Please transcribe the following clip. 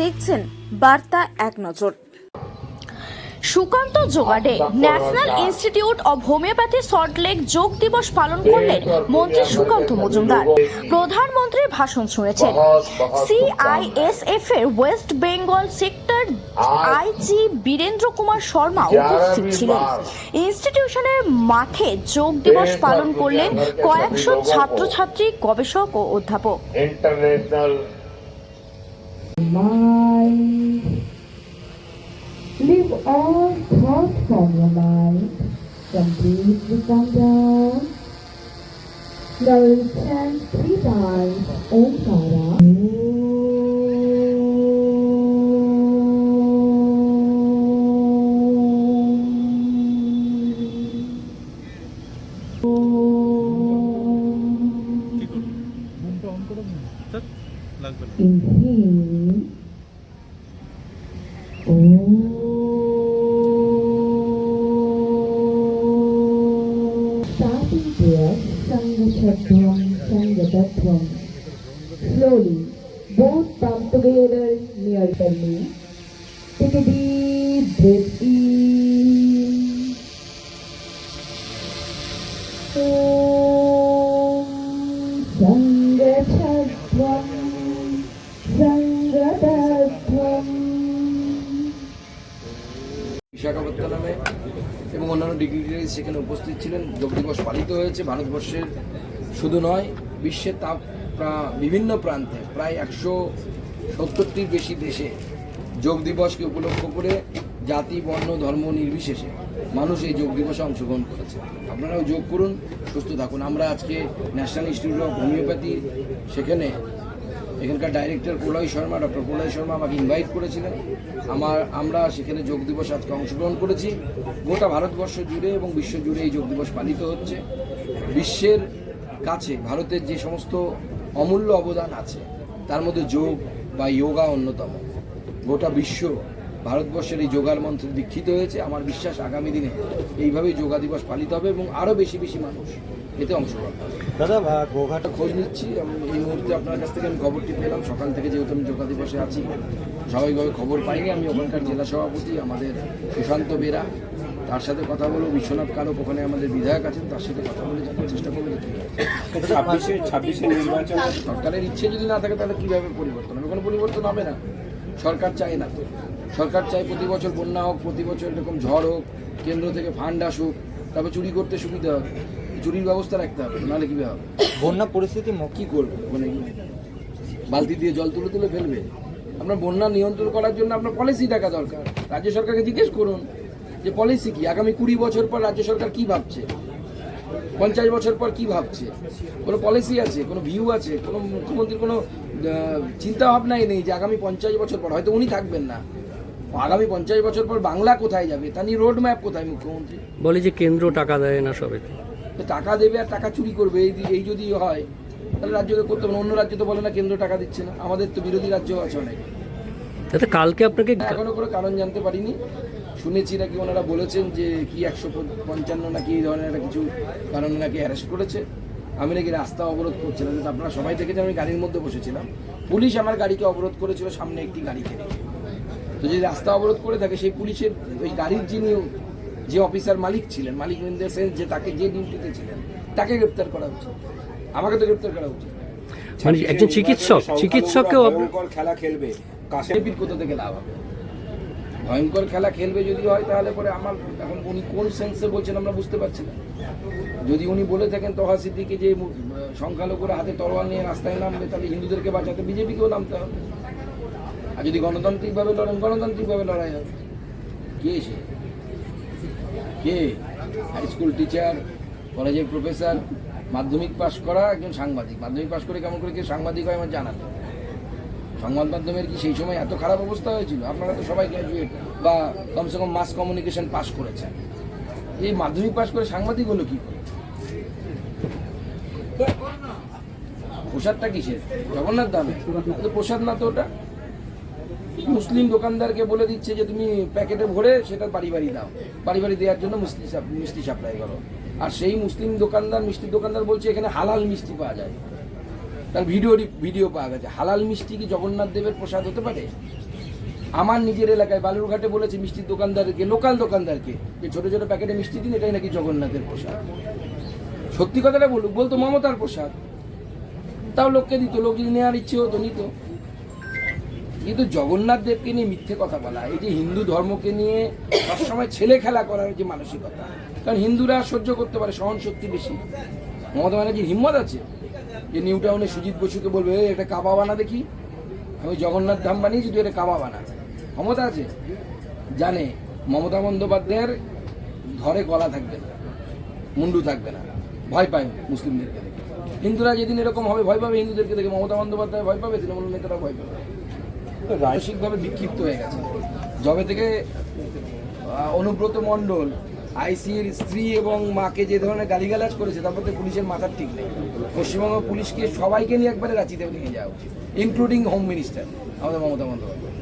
দেখছেন বার্তা এক নজর। সুকান্ত যোগাড়ে national institute of homoeopathy Salt Lake যোগ দিবস পালন করলেন মন্ত্রী সুকান্ত মজুমদার। প্রধানমন্ত্রীর ভাষণ শুনেছেন। সিআইএসএফ এর West Bengal sector IG Birendra Kumar Sharma উপস্থিত ছিলেন। ইনস্টিটিউশনের মাঠে যোগ দিবস পালন করলেন কয়েকশো ছাত্রছাত্রী, গবেষক ও অধ্যাপক। Leave all thoughts from your mind. Completely calm down. Now we'll chant 3 times Omkara. Inhale. Starting breath, Sangha-Chatvam, Sangha-Tattvam. Slowly, both come together near the knee. Take a deep breath in. Om Sangha-Chatvam, Sangha-Tattvam. বিশাখাপত্তনমে এবং অন্যান্য ডিগ্রিটারি সেখানে উপস্থিত ছিলেন। যোগ দিবস পালিত হয়েছে ভারতবর্ষের শুধু নয়, বিশ্বের বিভিন্ন প্রান্তে প্রায় 170টির বেশি দেশে যোগ দিবসকে উপলক্ষ করে জাতি, বর্ণ, ধর্ম নির্বিশেষে মানুষ এই যোগ দিবসে অংশগ্রহণ করেছে। আপনারাও যোগ করুন, সুস্থ থাকুন। আমরা আজকে ন্যাশনাল ইনস্টিটিউট অফ হোমিওপ্যাথি সেখানে এখানকার ডাইরেক্টর ডক্টর প্রলয় শর্মা আমাকে ইনভাইট করেছিলেন। আমরা সেখানে যোগ দিবস আজকে অংশগ্রহণ করেছি। গোটা ভারতবর্ষ জুড়ে এবং বিশ্ব জুড়ে এই যোগ দিবস পালিত হচ্ছে। বিশ্বের কাছে ভারতের যে সমস্ত অমূল্য অবদান আছে তার মধ্যে যোগ বা যোগা অন্যতম। গোটা বিশ্ব ভারতবর্ষের এই যোগার মন্ত্রে দীক্ষিত হয়েছে। আমার বিশ্বাস আগামী দিনে এইভাবেই যোগা দিবস পালিত হবে এবং আরও বেশি বেশি মানুষ এতে অংশগ্রহণ করবে। দাদা, গোঘাটা খোঁজ নিচ্ছি। এই মুহূর্তে আপনার কাছ থেকে আমি খবরটি পেলাম। সকাল থেকে যেহেতু আমি যোগা দিবসে আছি, স্বাভাবিকভাবে খবর পাইনি। আমি ওখানকার জেলা সভাপতি আমাদের সুশান্ত বেরা, তার সাথে কথা বলবো। বিশ্বনাথ কারক ওখানে আমাদের বিধায়ক আছেন, তার সাথে কথা বলে জানার চেষ্টা করবো। 26 নির্বাচন সরকারের ইচ্ছে যদি না থাকে তাহলে কীভাবে পরিবর্তন হবে? কোনো পরিবর্তন হবে না। সরকার চায় না তো। সরকার চায় প্রতি বছর বন্যা হোক, প্রতি বছর এরকম ঝড় হোক, কেন্দ্র থেকে ফান্ড আসুক, তারপর চুরি করতে সুবিধা হবে। চুরির ব্যবস্থা রাখতে হবে, নাহলে কীভাবে হবে? বন্যা পরিস্থিতি কী করবে? মানে বালতি দিয়ে জল তুলে তুলে ফেলবে? আপনার বন্যা নিয়ন্ত্রণ করার জন্য আপনার পলিসি দেখা দরকার। রাজ্য সরকারকে জিজ্ঞেস করুন যে পলিসি কি, আগামী 20 বছর পর রাজ্য সরকার কি ভাবছে, 50 বছর পর কি ভাবছে, কোনো পলিসি আছে, কোনো ভিউ আছে? কোনো মুখ্যমন্ত্রীর কোনো চিন্তা ভাবনাই নেই যে আগামী 50 বছর পর, হয়তো উনি থাকবেন না, আগামী 50 বছর পর বাংলা কোথায় যাবে তা নিয়ে রোড ম্যাপ কোথায় মুখ্যমন্ত্রী? বলে যে কেন্দ্র টাকা দেয় না সবে, টাকা দেবে আর টাকা চুরি করবে। এই যদি হয় তাহলে রাজ্যকে করতে হবে না। অন্য রাজ্য তো বলে না কেন্দ্র টাকা দিচ্ছে না। আমাদের তো বিরোধী রাজ্য আছে অনেক। তাতে কালকে আপনাকে এখনো কোনো কারণ জানতে পারিনি। শুনেছি নাকি ওনারা বলেছেন যে কি 155 নাকি এই ধরনের একটা কিছু কারণে নাকি অ্যারেস্ট করেছে। আমি নাকি রাস্তা অবরোধ করছিলাম। আপনারা সবাই দেখেছেন আমি গাড়ির মধ্যে বসেছিলাম, পুলিশ আমার গাড়িকে অবরোধ করেছিল সামনে একটি গাড়িকে। তো যদি রাস্তা অবরোধ করে থাকে, সেই পুলিশের ওই গাড়ির যিনি যে অফিসার মালিক ছিলেন, মালিক ইন দ্য সেন্স যে তাকে যে ডিউটিতে ছিলেন, তাকে গ্রেপ্তার করা উচিত। আমাকে তো গ্রেপ্তার করা উচিত। মানে একজন চিকিৎসককেও খেলা খেলবে, বিজেপির কোথা থেকে লাভ হবে? ভয়ঙ্কর খেলা খেলবে যদি হয় তাহলে পরে আমার এখন উনি কোন সেন্সে বলছেন আমরা বুঝতে পারছি না। যদি উনি বলে থাকেন তোহা সিদ্দিকি যে সংখ্যালঘুরা হাতে তরোয়াল নিয়ে রাস্তায় নামবে, তাহলে হিন্দুদেরকে বাঁচাতে বিজেপিকেও নামতে হবে। আর যদি গণতান্ত্রিকভাবে লড়েন, গণতান্ত্রিকভাবে লড়াই হবে। কে সে? কে? হাই স্কুল টিচার, কলেজের প্রফেসর, মাধ্যমিক পাশ করা একজন সাংবাদিক। মাধ্যমিক পাশ করে কেমন করে কেউ সাংবাদিক হয় আমার জানা নেই। সংবাদ মাধ্যমের কি সেই সময় এত খারাপ অবস্থা হয়েছিল? আপনারা তো সবাই গ্র্যাজুয়েট বা কমসে কম মাস কমিউনিকেশন পাস করেছেন। এই মাধ্যমিক পাস করে সাংবাদিক হলো কি করে? প্রসাদটা কিসের? জগন্নাথ দামে প্রসাদ না তো ওটা। মুসলিম দোকানদারকে বলে দিচ্ছে যে তুমি প্যাকেটে ভরে সেটা বাড়ি বাড়ি দাও, বাড়ি বাড়ি দেওয়ার জন্য মিষ্টি সাপ্লাই করো। আর সেই মুসলিম দোকানদার, মিষ্টির দোকানদার বলছে এখানে হালাল মিষ্টি পাওয়া যায়। তার ভিডিও পাওয়া গেছে। হালাল মিষ্টি কি জগন্নাথ দেবের প্রসাদ হতে পারে? আমার নিজের এলাকায় বালুরঘাটে বলেছে মিষ্টির দোকানদারকে, লোকাল দোকানদারকে, যে ছোট ছোট প্যাকেটে মিষ্টি দিন, এটাই নাকি জগন্নাথের প্রসাদ। সত্যি কথাটা বলতো মমতার প্রসাদ, তাও লোককে দিত, লোক যদি নেওয়ার ইচ্ছে হতো নিত। কিন্তু জগন্নাথ দেবকে নিয়ে মিথ্যে কথা বলা, এই যে হিন্দু ধর্মকে নিয়ে সবসময় ছেলে খেলা করার যে মানসিকতা, কারণ হিন্দুরা সহ্য করতে পারে, সহন শক্তি বেশি। মমতা ব্যানার্জির হিম্মত আছে যে নিউ টাউনে সুজিত বসুকে বলবে একটা কাবা বানা দেখি, আমি জগন্নাথ ধাম বানিয়েছি, তুই এটা কাবা বানা। ক্ষমতা আছে, জানে মমতা বন্দ্যোপাধ্যায়ের ঘরে গলা থাকবে না, মুন্ডু থাকবে না, ভয় পায় মুসলিমদেরকে দেখে। হিন্দুরা যেদিন এরকম হবে ভয় পাবে হিন্দুদেরকে দেখে, মমতা বন্দ্যোপাধ্যায় ভয় পাবে, তৃণমূল নেতারা ভয় পাবে। মানসিকভাবে বিক্ষিপ্ত হয়ে গেছে যবে থেকে অনুব্রত মণ্ডল আইসির স্ত্রী এবং মাকে যে ধরনের গালিগালাজ করেছে, তারপর তো পুলিশের মাথার ঠিক নেই। পশ্চিমবঙ্গ পুলিশকে সবাইকে নিয়ে একবারে রাঁচিতে নিয়ে যাওয়া উচিত, ইনক্লুডিং হোম মিনিস্টার আমাদের মমতা বন্দ্যোপাধ্যায়।